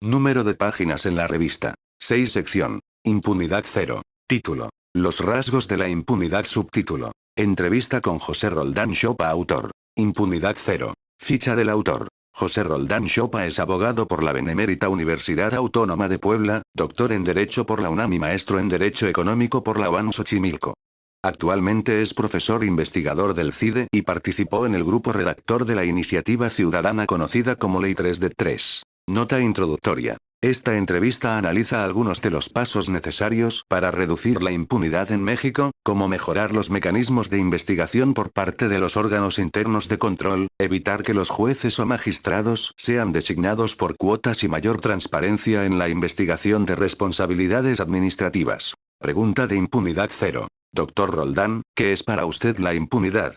Número de páginas en la revista. 6 sección. Impunidad cero. Título. Los rasgos de la impunidad. Subtítulo. Entrevista con José Roldán Chopa. Autor. Impunidad cero. Ficha del autor. José Roldán Chopa es abogado por la Benemérita Universidad Autónoma de Puebla, doctor en Derecho por la UNAM y maestro en Derecho Económico por la UAM Xochimilco. Actualmente es profesor investigador del CIDE y participó en el grupo redactor de la iniciativa ciudadana conocida como Ley 3 de 3. Nota introductoria. Esta entrevista analiza algunos de los pasos necesarios para reducir la impunidad en México, como mejorar los mecanismos de investigación por parte de los órganos internos de control, evitar que los jueces o magistrados sean designados por cuotas y mayor transparencia en la investigación de responsabilidades administrativas. Pregunta de impunidad cero. Doctor Roldán, ¿qué es para usted la impunidad?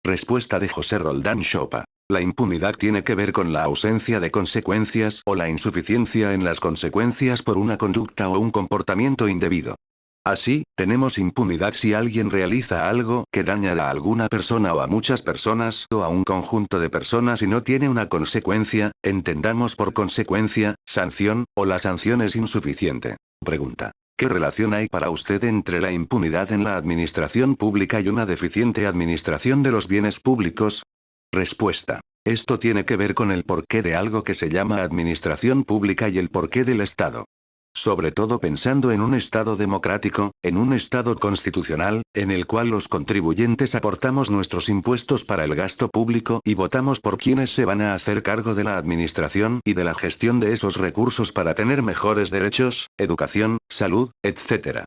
Respuesta de José Roldán Chopa. La impunidad tiene que ver con la ausencia de consecuencias o la insuficiencia en las consecuencias por una conducta o un comportamiento indebido. Así, tenemos impunidad si alguien realiza algo que daña a alguna persona o a muchas personas o a un conjunto de personas y no tiene una consecuencia, entendamos por consecuencia, sanción, o la sanción es insuficiente. Pregunta. ¿Qué relación hay para usted entre la impunidad en la administración pública y una deficiente administración de los bienes públicos? Respuesta. Esto tiene que ver con el porqué de algo que se llama administración pública y el porqué del Estado. Sobre todo pensando en un Estado democrático, en un Estado constitucional, en el cual los contribuyentes aportamos nuestros impuestos para el gasto público y votamos por quienes se van a hacer cargo de la administración y de la gestión de esos recursos para tener mejores derechos, educación, salud, etc.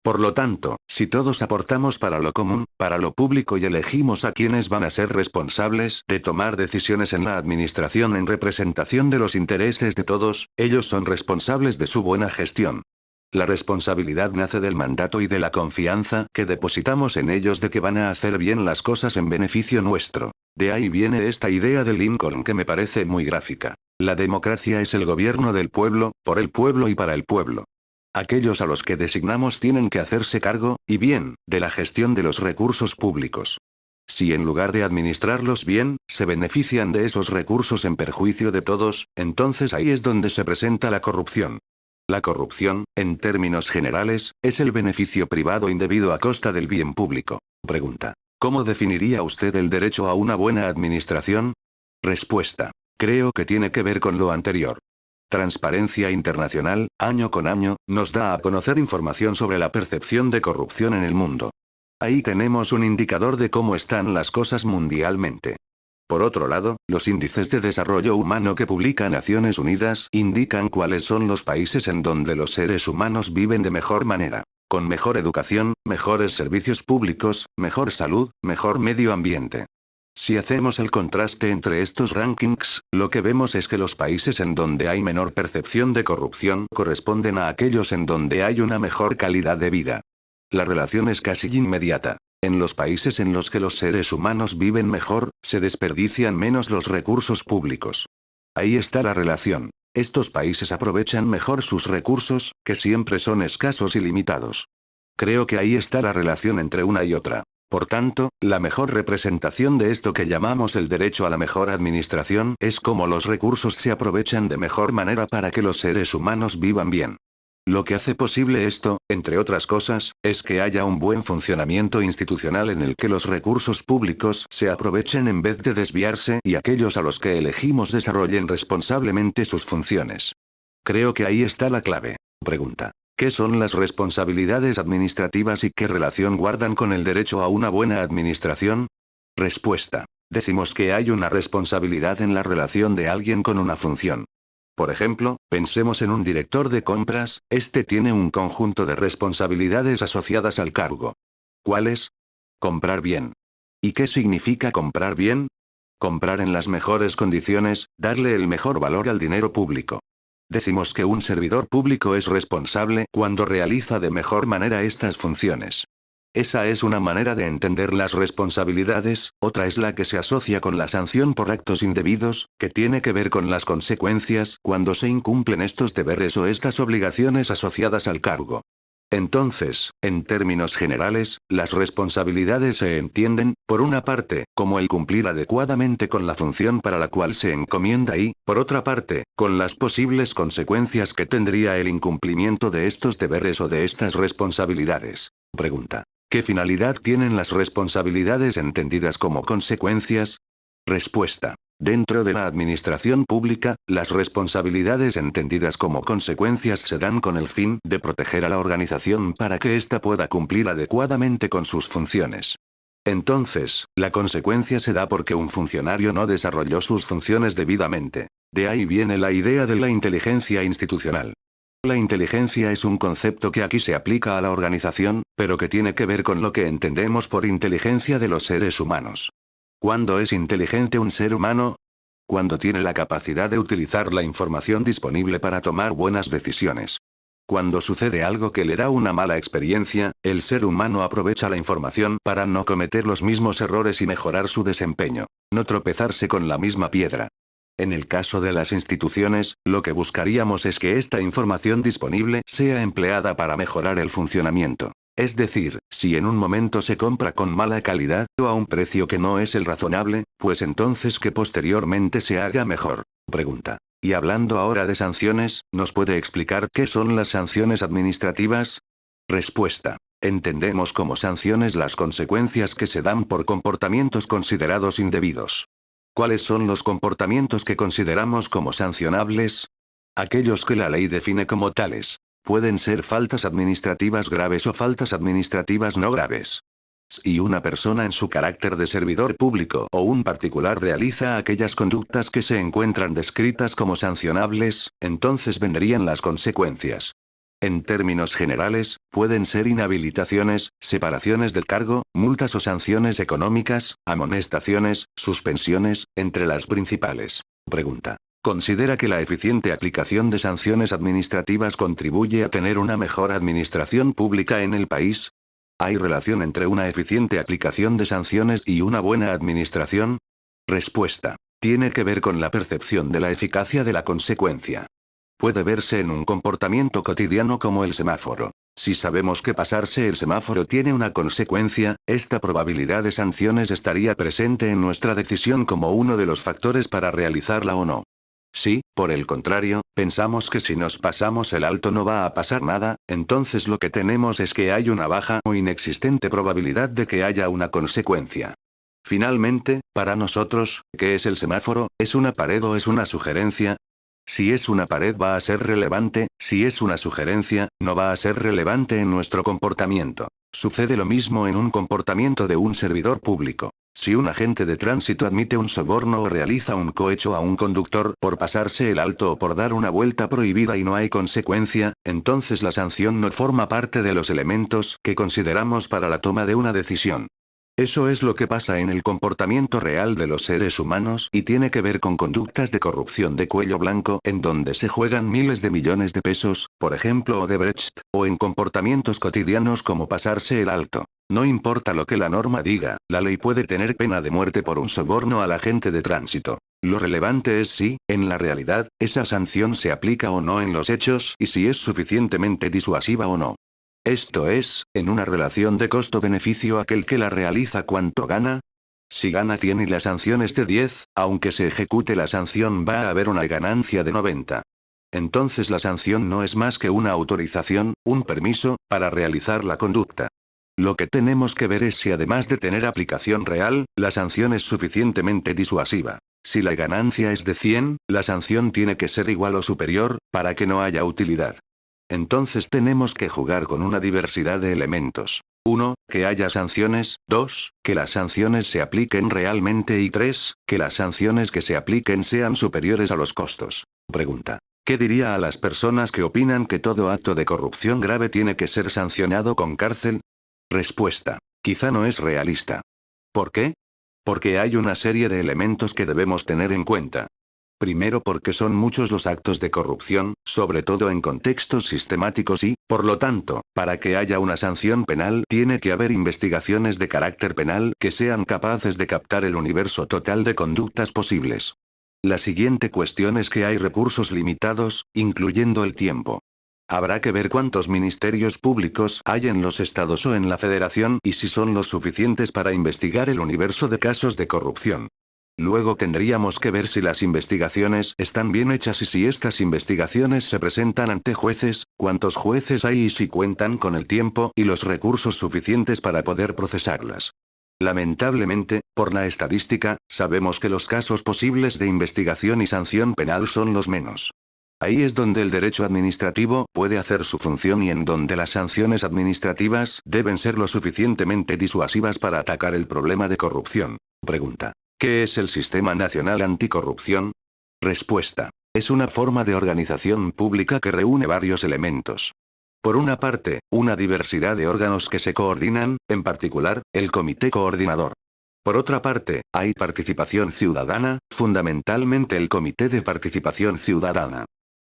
Por lo tanto, si todos aportamos para lo común, para lo público y elegimos a quienes van a ser responsables de tomar decisiones en la administración en representación de los intereses de todos, ellos son responsables de su buena gestión. La responsabilidad nace del mandato y de la confianza que depositamos en ellos de que van a hacer bien las cosas en beneficio nuestro. De ahí viene esta idea de Lincoln que me parece muy gráfica. La democracia es el gobierno del pueblo, por el pueblo y para el pueblo. Aquellos a los que designamos tienen que hacerse cargo, y bien, de la gestión de los recursos públicos. Si en lugar de administrarlos bien, se benefician de esos recursos en perjuicio de todos, entonces ahí es donde se presenta la corrupción. La corrupción, en términos generales, es el beneficio privado indebido a costa del bien público. Pregunta. ¿Cómo definiría usted el derecho a una buena administración? Respuesta. Creo que tiene que ver con lo anterior. Transparencia Internacional, año con año, nos da a conocer información sobre la percepción de corrupción en el mundo. Ahí tenemos un indicador de cómo están las cosas mundialmente. Por otro lado, los índices de desarrollo humano que publica Naciones Unidas indican cuáles son los países en donde los seres humanos viven de mejor manera, con mejor educación, mejores servicios públicos, mejor salud, mejor medio ambiente. Si hacemos el contraste entre estos rankings, lo que vemos es que los países en donde hay menor percepción de corrupción corresponden a aquellos en donde hay una mejor calidad de vida. La relación es casi inmediata. En los países en los que los seres humanos viven mejor, se desperdician menos los recursos públicos. Ahí está la relación. Estos países aprovechan mejor sus recursos, que siempre son escasos y limitados. Creo que ahí está la relación entre una y otra. Por tanto, la mejor representación de esto que llamamos el derecho a la mejor administración es cómo los recursos se aprovechan de mejor manera para que los seres humanos vivan bien. Lo que hace posible esto, entre otras cosas, es que haya un buen funcionamiento institucional en el que los recursos públicos se aprovechen en vez de desviarse y aquellos a los que elegimos desarrollen responsablemente sus funciones. Creo que ahí está la clave. Pregunta. ¿Qué son las responsabilidades administrativas y qué relación guardan con el derecho a una buena administración? Respuesta. Decimos que hay una responsabilidad en la relación de alguien con una función. Por ejemplo, pensemos en un director de compras, este tiene un conjunto de responsabilidades asociadas al cargo. ¿Cuáles? Comprar bien. ¿Y qué significa comprar bien? Comprar en las mejores condiciones, darle el mejor valor al dinero público. Decimos que un servidor público es responsable cuando realiza de mejor manera estas funciones. Esa es una manera de entender las responsabilidades, otra es la que se asocia con la sanción por actos indebidos, que tiene que ver con las consecuencias cuando se incumplen estos deberes o estas obligaciones asociadas al cargo. Entonces, en términos generales, las responsabilidades se entienden, por una parte, como el cumplir adecuadamente con la función para la cual se encomienda y, por otra parte, con las posibles consecuencias que tendría el incumplimiento de estos deberes o de estas responsabilidades. Pregunta. ¿Qué finalidad tienen las responsabilidades entendidas como consecuencias? Respuesta. Dentro de la administración pública, las responsabilidades entendidas como consecuencias se dan con el fin de proteger a la organización para que ésta pueda cumplir adecuadamente con sus funciones. Entonces, la consecuencia se da porque un funcionario no desarrolló sus funciones debidamente. De ahí viene la idea de la inteligencia institucional. La inteligencia es un concepto que aquí se aplica a la organización, pero que tiene que ver con lo que entendemos por inteligencia de los seres humanos. ¿Cuándo es inteligente un ser humano? Cuando tiene la capacidad de utilizar la información disponible para tomar buenas decisiones. Cuando sucede algo que le da una mala experiencia, el ser humano aprovecha la información para no cometer los mismos errores y mejorar su desempeño. No tropezarse con la misma piedra. En el caso de las instituciones, lo que buscaríamos es que esta información disponible sea empleada para mejorar el funcionamiento. Es decir, si en un momento se compra con mala calidad, o a un precio que no es el razonable, pues entonces que posteriormente se haga mejor. Pregunta. Y hablando ahora de sanciones, ¿nos puede explicar qué son las sanciones administrativas? Respuesta. Entendemos como sanciones las consecuencias que se dan por comportamientos considerados indebidos. ¿Cuáles son los comportamientos que consideramos como sancionables? Aquellos que la ley define como tales. Pueden ser faltas administrativas graves o faltas administrativas no graves. Si una persona en su carácter de servidor público o un particular realiza aquellas conductas que se encuentran descritas como sancionables, entonces vendrían las consecuencias. En términos generales, pueden ser inhabilitaciones, separaciones del cargo, multas o sanciones económicas, amonestaciones, suspensiones, entre las principales. Pregunta. ¿Considera que la eficiente aplicación de sanciones administrativas contribuye a tener una mejor administración pública en el país? ¿Hay relación entre una eficiente aplicación de sanciones y una buena administración? Respuesta. Tiene que ver con la percepción de la eficacia de la consecuencia. Puede verse en un comportamiento cotidiano como el semáforo. Si sabemos que pasarse el semáforo tiene una consecuencia, esta probabilidad de sanciones estaría presente en nuestra decisión como uno de los factores para realizarla o no. Si, por el contrario, pensamos que si nos pasamos el alto no va a pasar nada, entonces lo que tenemos es que hay una baja o inexistente probabilidad de que haya una consecuencia. Finalmente, para nosotros, ¿qué es el semáforo? ¿Es una pared o es una sugerencia? Si es una pared va a ser relevante, si es una sugerencia, no va a ser relevante en nuestro comportamiento. Sucede lo mismo en un comportamiento de un servidor público. Si un agente de tránsito admite un soborno o realiza un cohecho a un conductor por pasarse el alto o por dar una vuelta prohibida y no hay consecuencia, entonces la sanción no forma parte de los elementos que consideramos para la toma de una decisión. Eso es lo que pasa en el comportamiento real de los seres humanos y tiene que ver con conductas de corrupción de cuello blanco en donde se juegan miles de millones de pesos, por ejemplo Odebrecht, o en comportamientos cotidianos como pasarse el alto. No importa lo que la norma diga, la ley puede tener pena de muerte por un soborno al agente de tránsito. Lo relevante es si, en la realidad, esa sanción se aplica o no en los hechos y si es suficientemente disuasiva o no. Esto es, en una relación de costo-beneficio aquel que la realiza ¿cuánto gana? Si gana 100 y la sanción es de 10, aunque se ejecute la sanción va a haber una ganancia de 90. Entonces la sanción no es más que una autorización, un permiso, para realizar la conducta. Lo que tenemos que ver es si además de tener aplicación real, la sanción es suficientemente disuasiva. Si la ganancia es de 100, la sanción tiene que ser igual o superior, para que no haya utilidad. Entonces tenemos que jugar con una diversidad de elementos. 1. Que haya sanciones. 2. Que las sanciones se apliquen realmente. Y 3. Que las sanciones que se apliquen sean superiores a los costos. Pregunta. ¿Qué diría a las personas que opinan que todo acto de corrupción grave tiene que ser sancionado con cárcel? Respuesta. Quizá no es realista. ¿Por qué? Porque hay una serie de elementos que debemos tener en cuenta. Primero porque son muchos los actos de corrupción, sobre todo en contextos sistemáticos y, por lo tanto, para que haya una sanción penal tiene que haber investigaciones de carácter penal que sean capaces de captar el universo total de conductas posibles. La siguiente cuestión es que hay recursos limitados, incluyendo el tiempo. Habrá que ver cuántos ministerios públicos hay en los estados o en la federación y si son los suficientes para investigar el universo de casos de corrupción. Luego tendríamos que ver si las investigaciones están bien hechas y si estas investigaciones se presentan ante jueces, cuántos jueces hay y si cuentan con el tiempo y los recursos suficientes para poder procesarlas. Lamentablemente, por la estadística, sabemos que los casos posibles de investigación y sanción penal son los menos. Ahí es donde el derecho administrativo puede hacer su función y en donde las sanciones administrativas deben ser lo suficientemente disuasivas para atacar el problema de corrupción. Pregunta. ¿Qué es el Sistema Nacional Anticorrupción? Respuesta. Es una forma de organización pública que reúne varios elementos. Por una parte, una diversidad de órganos que se coordinan, en particular, el Comité Coordinador. Por otra parte, hay participación ciudadana, fundamentalmente el Comité de Participación Ciudadana.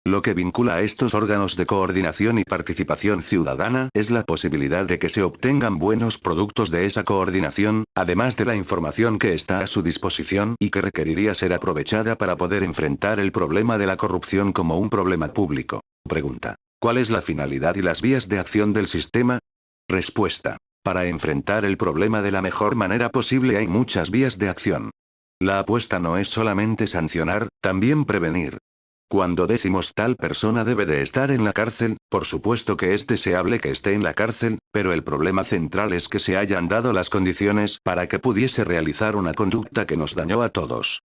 Lo que vincula a estos órganos de coordinación y participación ciudadana es la posibilidad de que se obtengan buenos productos de esa coordinación, además de la información que está a su disposición y que requeriría ser aprovechada para poder enfrentar el problema de la corrupción como un problema público. Pregunta. ¿Cuál es la finalidad y las vías de acción del sistema? Respuesta. Para enfrentar el problema de la mejor manera posible hay muchas vías de acción. La apuesta no es solamente sancionar, también prevenir. Cuando decimos tal persona debe de estar en la cárcel, por supuesto que es deseable que esté en la cárcel, pero el problema central es que se hayan dado las condiciones para que pudiese realizar una conducta que nos dañó a todos.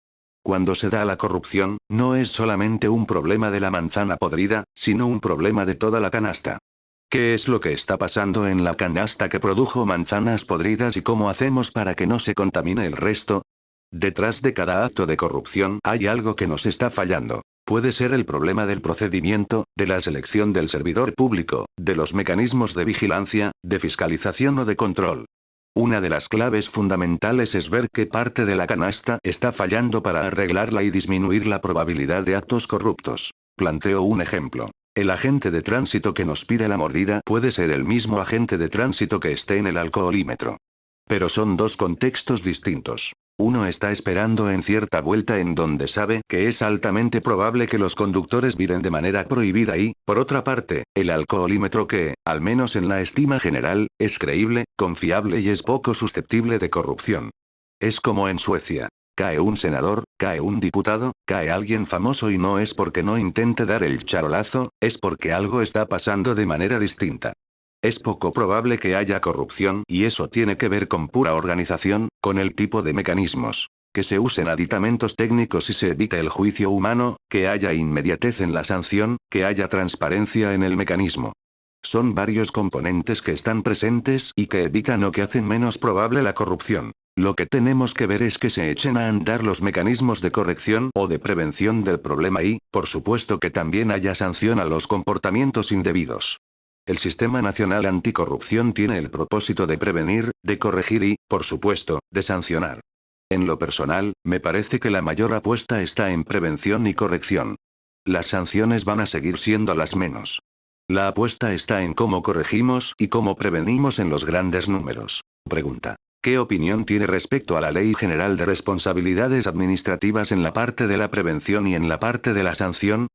Cuando se da la corrupción, no es solamente un problema de la manzana podrida, sino un problema de toda la canasta. ¿Qué es lo que está pasando en la canasta que produjo manzanas podridas y cómo hacemos para que no se contamine el resto? Detrás de cada acto de corrupción hay algo que nos está fallando. Puede ser el problema del procedimiento, de la selección del servidor público, de los mecanismos de vigilancia, de fiscalización o de control. Una de las claves fundamentales es ver qué parte de la canasta está fallando para arreglarla y disminuir la probabilidad de actos corruptos. Planteo un ejemplo. El agente de tránsito que nos pide la mordida puede ser el mismo agente de tránsito que esté en el alcoholímetro. Pero son dos contextos distintos. Uno está esperando en cierta vuelta en donde sabe que es altamente probable que los conductores viren de manera prohibida y, por otra parte, el alcoholímetro que, al menos en la estima general, es creíble, confiable y es poco susceptible de corrupción. Es como en Suecia. Cae un senador, cae un diputado, cae alguien famoso y no es porque no intente dar el charolazo, es porque algo está pasando de manera distinta. Es poco probable que haya corrupción y eso tiene que ver con pura organización, con el tipo de mecanismos. Que se usen aditamentos técnicos y se evite el juicio humano, que haya inmediatez en la sanción, que haya transparencia en el mecanismo. Son varios componentes que están presentes y que evitan o que hacen menos probable la corrupción. Lo que tenemos que ver es que se echen a andar los mecanismos de corrección o de prevención del problema y, por supuesto que también haya sanción a los comportamientos indebidos. El Sistema Nacional Anticorrupción tiene el propósito de prevenir, de corregir y, por supuesto, de sancionar. En lo personal, me parece que la mayor apuesta está en prevención y corrección. Las sanciones van a seguir siendo las menos. La apuesta está en cómo corregimos y cómo prevenimos en los grandes números. Pregunta. ¿Qué opinión tiene respecto a la Ley General de Responsabilidades Administrativas en la parte de la prevención y en la parte de la sanción?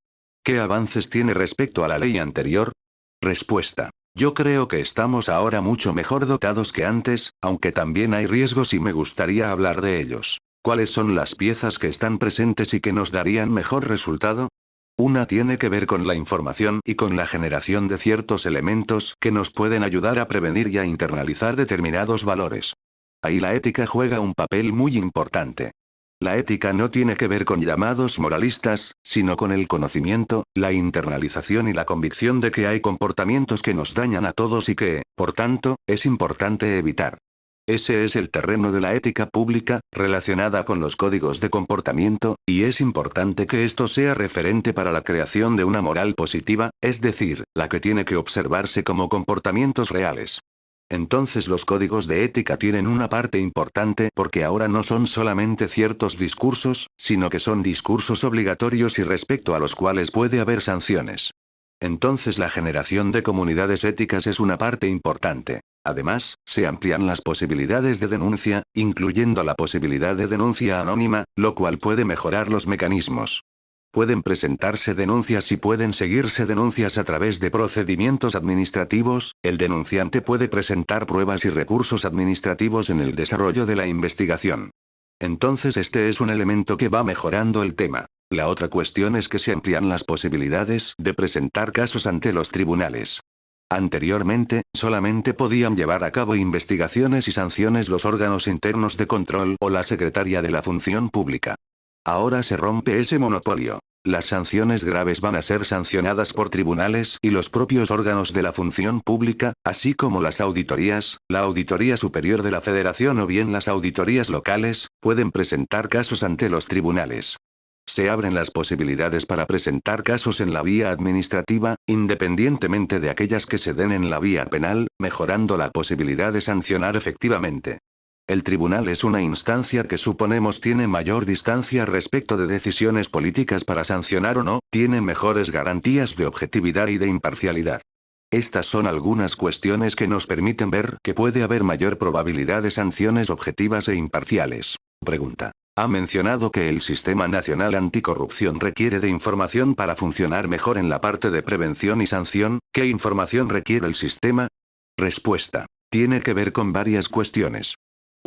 ¿Qué avances tiene respecto a la ley anterior? Respuesta. Yo creo que estamos ahora mucho mejor dotados que antes, aunque también hay riesgos y me gustaría hablar de ellos. ¿Cuáles son las piezas que están presentes y que nos darían mejor resultado? Una tiene que ver con la información y con la generación de ciertos elementos que nos pueden ayudar a prevenir y a internalizar determinados valores. Ahí la ética juega un papel muy importante. La ética no tiene que ver con llamados moralistas, sino con el conocimiento, la internalización y la convicción de que hay comportamientos que nos dañan a todos y que, por tanto, es importante evitar. Ese es el terreno de la ética pública, relacionada con los códigos de comportamiento, y es importante que esto sea referente para la creación de una moral positiva, es decir, la que tiene que observarse como comportamientos reales. Entonces los códigos de ética tienen una parte importante porque ahora no son solamente ciertos discursos, sino que son discursos obligatorios y respecto a los cuales puede haber sanciones. Entonces la generación de comunidades éticas es una parte importante. Además, se amplían las posibilidades de denuncia, incluyendo la posibilidad de denuncia anónima, lo cual puede mejorar los mecanismos. Pueden presentarse denuncias y pueden seguirse denuncias a través de procedimientos administrativos. El denunciante puede presentar pruebas y recursos administrativos en el desarrollo de la investigación. Entonces este es un elemento que va mejorando el tema. La otra cuestión es que se amplían las posibilidades de presentar casos ante los tribunales. Anteriormente, solamente podían llevar a cabo investigaciones y sanciones los órganos internos de control o la Secretaría de la Función Pública. Ahora se rompe ese monopolio. Las sanciones graves van a ser sancionadas por tribunales y los propios órganos de la función pública, así como las auditorías, la Auditoría Superior de la Federación o bien las auditorías locales, pueden presentar casos ante los tribunales. Se abren las posibilidades para presentar casos en la vía administrativa, independientemente de aquellas que se den en la vía penal, mejorando la posibilidad de sancionar efectivamente. El tribunal es una instancia que suponemos tiene mayor distancia respecto de decisiones políticas para sancionar o no, tiene mejores garantías de objetividad y de imparcialidad. Estas son algunas cuestiones que nos permiten ver que puede haber mayor probabilidad de sanciones objetivas e imparciales. Pregunta. Ha mencionado que el Sistema Nacional Anticorrupción requiere de información para funcionar mejor en la parte de prevención y sanción. ¿Qué información requiere el sistema? Respuesta. Tiene que ver con varias cuestiones.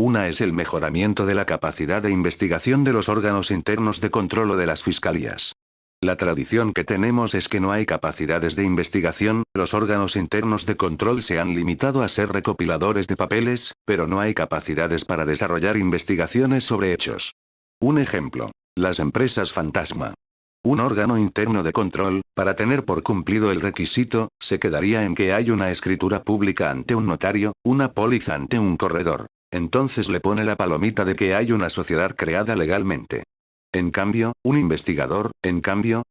Una es el mejoramiento de la capacidad de investigación de los órganos internos de control o de las fiscalías. La tradición que tenemos es que no hay capacidades de investigación, los órganos internos de control se han limitado a ser recopiladores de papeles, pero no hay capacidades para desarrollar investigaciones sobre hechos. Un ejemplo. Las empresas fantasma. Un órgano interno de control, para tener por cumplido el requisito, se quedaría en que hay una escritura pública ante un notario, una póliza ante un corredor. Entonces le pone la palomita de que hay una sociedad creada legalmente. En cambio, un investigador,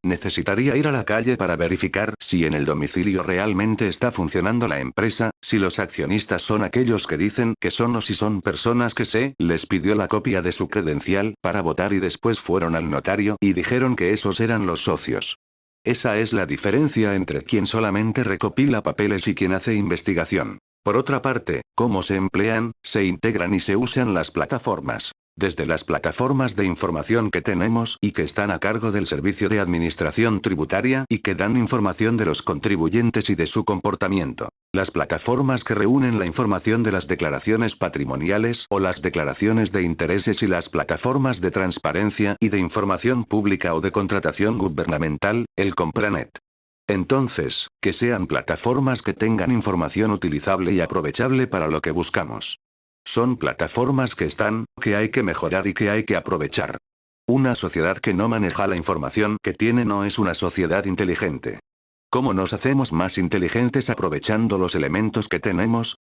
necesitaría ir a la calle para verificar si en el domicilio realmente está funcionando la empresa, si los accionistas son aquellos que dicen que son o si son personas que se les pidió la copia de su credencial para votar y después fueron al notario y dijeron que esos eran los socios. Esa es la diferencia entre quien solamente recopila papeles y quien hace investigación. Por otra parte, cómo se emplean, se integran y se usan las plataformas. Desde las plataformas de información que tenemos y que están a cargo del Servicio de Administración Tributaria y que dan información de los contribuyentes y de su comportamiento. Las plataformas que reúnen la información de las declaraciones patrimoniales o las declaraciones de intereses y las plataformas de transparencia y de información pública o de contratación gubernamental, el Compranet. Entonces, que sean plataformas que tengan información utilizable y aprovechable para lo que buscamos. Son plataformas que hay que mejorar y que hay que aprovechar. Una sociedad que no maneja la información que tiene no es una sociedad inteligente. ¿Cómo nos hacemos más inteligentes aprovechando los elementos que tenemos?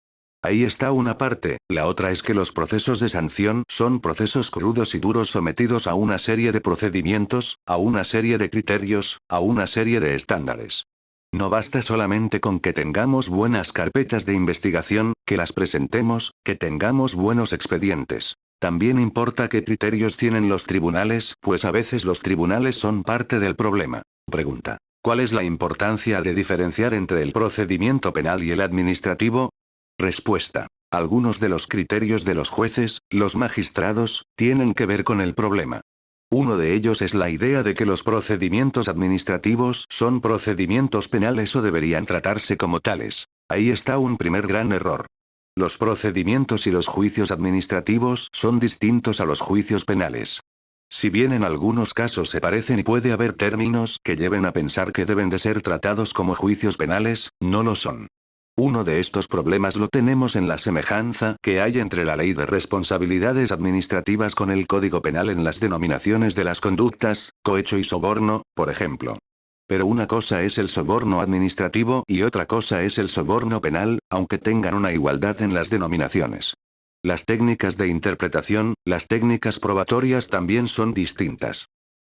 Ahí está una parte, la otra es que los procesos de sanción son procesos crudos y duros sometidos a una serie de procedimientos, a una serie de criterios, a una serie de estándares. No basta solamente con que tengamos buenas carpetas de investigación, que las presentemos, que tengamos buenos expedientes. También importa qué criterios tienen los tribunales, pues a veces los tribunales son parte del problema. Pregunta. ¿Cuál es la importancia de diferenciar entre el procedimiento penal y el administrativo? Respuesta. Algunos de los criterios de los jueces, los magistrados, tienen que ver con el problema. Uno de ellos es la idea de que los procedimientos administrativos son procedimientos penales o deberían tratarse como tales. Ahí está un primer gran error. Los procedimientos y los juicios administrativos son distintos a los juicios penales. Si bien en algunos casos se parecen y puede haber términos que lleven a pensar que deben de ser tratados como juicios penales, no lo son. Uno de estos problemas lo tenemos en la semejanza que hay entre la Ley de Responsabilidades Administrativas con el Código Penal en las denominaciones de las conductas, cohecho y soborno, por ejemplo. Pero una cosa es el soborno administrativo y otra cosa es el soborno penal, aunque tengan una igualdad en las denominaciones. Las técnicas de interpretación, las técnicas probatorias también son distintas.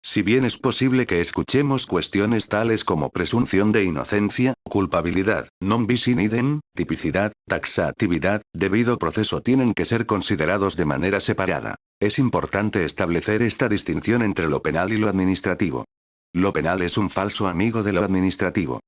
Si bien es posible que escuchemos cuestiones tales como presunción de inocencia, culpabilidad, non bis in idem, tipicidad, taxatividad, debido proceso tienen que ser considerados de manera separada. Es importante establecer esta distinción entre lo penal y lo administrativo. Lo penal es un falso amigo de lo administrativo.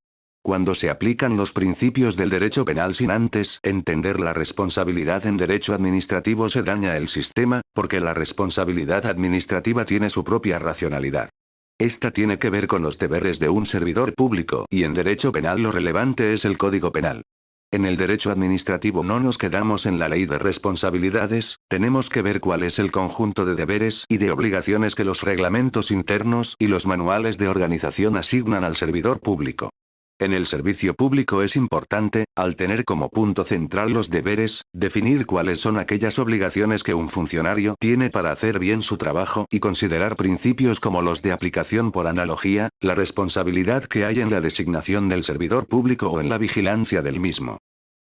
Cuando se aplican los principios del derecho penal sin antes entender la responsabilidad en derecho administrativo se daña el sistema, porque la responsabilidad administrativa tiene su propia racionalidad. Esta tiene que ver con los deberes de un servidor público y en derecho penal lo relevante es el Código Penal. En el derecho administrativo no nos quedamos en la ley de responsabilidades, tenemos que ver cuál es el conjunto de deberes y de obligaciones que los reglamentos internos y los manuales de organización asignan al servidor público. En el servicio público es importante, al tener como punto central los deberes, definir cuáles son aquellas obligaciones que un funcionario tiene para hacer bien su trabajo y considerar principios como los de aplicación por analogía, la responsabilidad que hay en la designación del servidor público o en la vigilancia del mismo.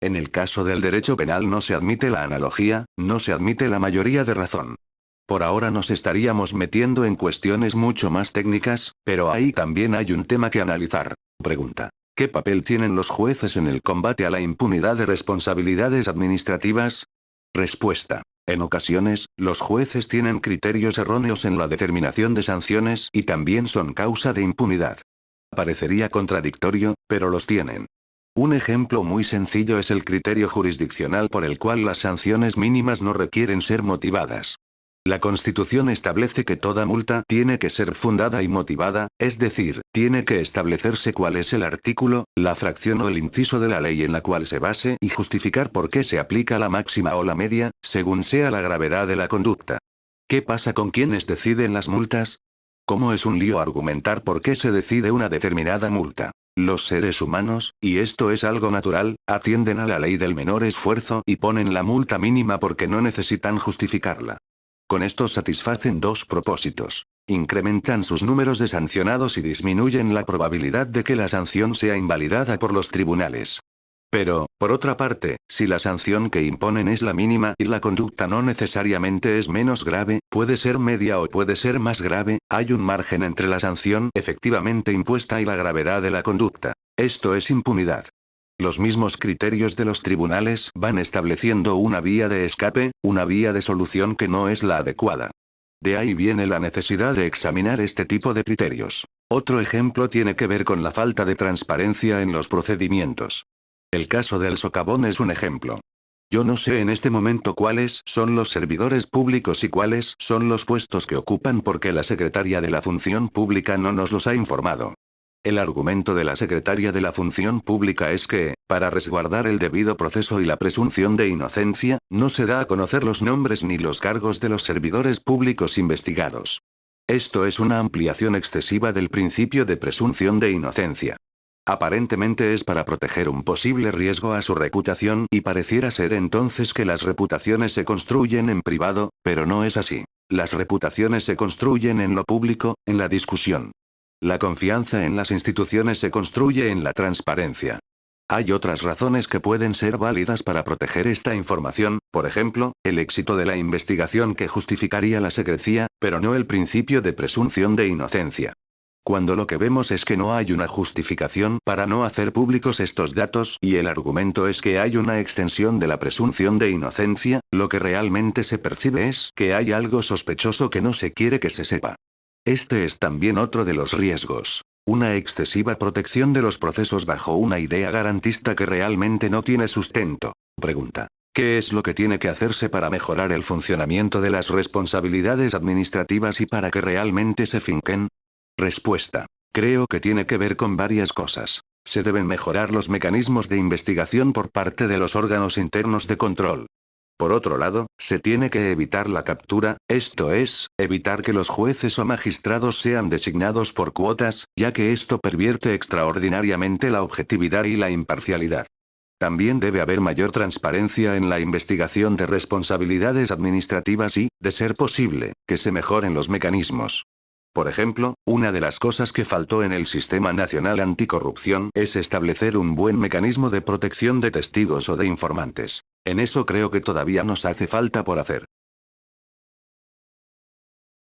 En el caso del derecho penal no se admite la analogía, no se admite la mayoría de razón. Por ahora nos estaríamos metiendo en cuestiones mucho más técnicas, pero ahí también hay un tema que analizar. Pregunta. ¿Qué papel tienen los jueces en el combate a la impunidad de responsabilidades administrativas? Respuesta. En ocasiones, los jueces tienen criterios erróneos en la determinación de sanciones y también son causa de impunidad. Parecería contradictorio, pero los tienen. Un ejemplo muy sencillo es el criterio jurisdiccional por el cual las sanciones mínimas no requieren ser motivadas. La Constitución establece que toda multa tiene que ser fundada y motivada, es decir, tiene que establecerse cuál es el artículo, la fracción o el inciso de la ley en la cual se base y justificar por qué se aplica la máxima o la media, según sea la gravedad de la conducta. ¿Qué pasa con quienes deciden las multas? ¿Cómo es un lío argumentar por qué se decide una determinada multa? Los seres humanos, y esto es algo natural, atienden a la ley del menor esfuerzo y ponen la multa mínima porque no necesitan justificarla. Con esto satisfacen dos propósitos. Incrementan sus números de sancionados y disminuyen la probabilidad de que la sanción sea invalidada por los tribunales. Pero, por otra parte, si la sanción que imponen es la mínima y la conducta no necesariamente es menos grave, puede ser media o puede ser más grave, hay un margen entre la sanción efectivamente impuesta y la gravedad de la conducta. Esto es impunidad. Los mismos criterios de los tribunales van estableciendo una vía de escape, una vía de solución que no es la adecuada. De ahí viene la necesidad de examinar este tipo de criterios. Otro ejemplo tiene que ver con la falta de transparencia en los procedimientos. El caso del socavón es un ejemplo. Yo no sé en este momento cuáles son los servidores públicos y cuáles son los puestos que ocupan porque la secretaria de la Función Pública no nos los ha informado. El argumento de la secretaria de la Función Pública es que, para resguardar el debido proceso y la presunción de inocencia, no se da a conocer los nombres ni los cargos de los servidores públicos investigados. Esto es una ampliación excesiva del principio de presunción de inocencia. Aparentemente es para proteger un posible riesgo a su reputación y pareciera ser entonces que las reputaciones se construyen en privado, pero no es así. Las reputaciones se construyen en lo público, en la discusión. La confianza en las instituciones se construye en la transparencia. Hay otras razones que pueden ser válidas para proteger esta información, por ejemplo, el éxito de la investigación que justificaría la secrecía, pero no el principio de presunción de inocencia. Cuando lo que vemos es que no hay una justificación para no hacer públicos estos datos y el argumento es que hay una extensión de la presunción de inocencia, lo que realmente se percibe es que hay algo sospechoso que no se quiere que se sepa. Este es también otro de los riesgos. Una excesiva protección de los procesos bajo una idea garantista que realmente no tiene sustento. Pregunta. ¿Qué es lo que tiene que hacerse para mejorar el funcionamiento de las responsabilidades administrativas y para que realmente se finquen? Respuesta. Creo que tiene que ver con varias cosas. Se deben mejorar los mecanismos de investigación por parte de los órganos internos de control. Por otro lado, se tiene que evitar la captura, esto es, evitar que los jueces o magistrados sean designados por cuotas, ya que esto pervierte extraordinariamente la objetividad y la imparcialidad. También debe haber mayor transparencia en la investigación de responsabilidades administrativas y, de ser posible, que se mejoren los mecanismos. Por ejemplo, una de las cosas que faltó en el Sistema Nacional Anticorrupción es establecer un buen mecanismo de protección de testigos o de informantes. En eso creo que todavía nos hace falta por hacer.